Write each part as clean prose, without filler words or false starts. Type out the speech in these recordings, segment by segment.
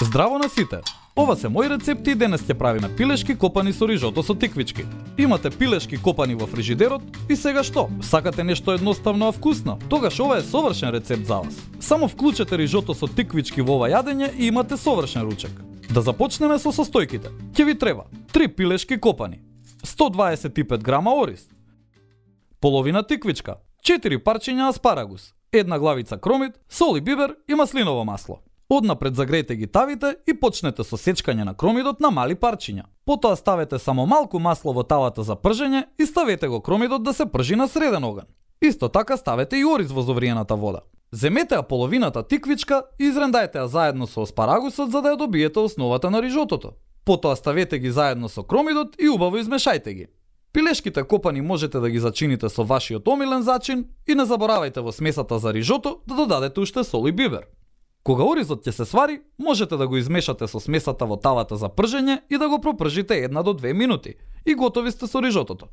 Здраво на сите! Ова се мои рецепти и денес ќе правиме пилешки копани со рижото со тиквички. Имате пилешки копани во фрижидерот и сега што? Сакате нешто едноставно а вкусно? Тогаш ова е совршен рецепт за вас. Само вклучете рижото со тиквички во ова јадење и имате совршен ручек. Да започнеме со состојките. Ќе ви треба 3 пилешки копани, 125 грама ориз, половина тиквичка, 4 парчиња аспарагус, една главица кромит, сол и бибер и маслиново масло. Однапред загрејте ги тавите и почнете со сечкање на кромидот на мали парчиња. Потоа ставете само малку масло во тавата за пржење и ставете го кромидот да се пржи на среден оган. Исто така ставете и ориз во зовриената вода. Земете ја половината тиквичка и изрендајте ја заедно со аспарагусот за да ја добиете основата на рижотото. Потоа ставете ги заедно со кромидот и убаво измешајте ги. Пилешките копани можете да ги зачините со вашиот омилен зачин и не заборавајте во смесата за рижото да додадете уште сол и бибер. Кога оризот ќе се свари, можете да го измешате со смесата во тавата за пржење и да го пропржите 1 до 2 минути и готови сте со рижотото.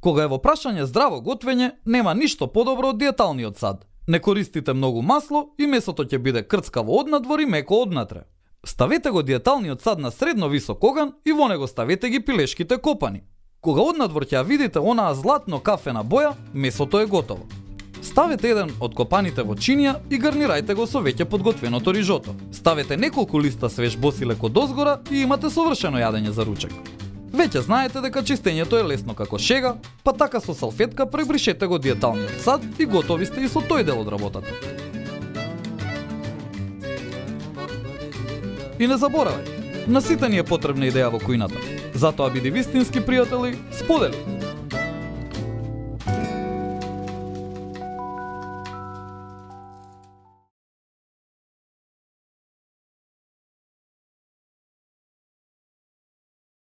Кога е во прашање здраво готвење, нема ништо подобро од диеталниот сад. Не користите многу масло и месото ќе биде крцкаво однадвор и меко однатре. Ставете го диеталниот сад на средно висок оган и во него ставете ги пилешките копани. Кога однадвор ќе ја видите онаа златно кафена боја, месото е готово. Ставете еден од копаните во чинија и гарнирајте го со веќе подготвеното рижото. Ставете неколку листа свеж босилек од озгора и имате совршено јадење за ручек. Веќе знаете дека чистењето е лесно како шега, па така со салфетка пребришете го диеталниот сад и готови сте и со тој дел од работата. И не заборавај, на сите ни е потребна идеја во кујната. Затоа биди вистински пријатели, сподели!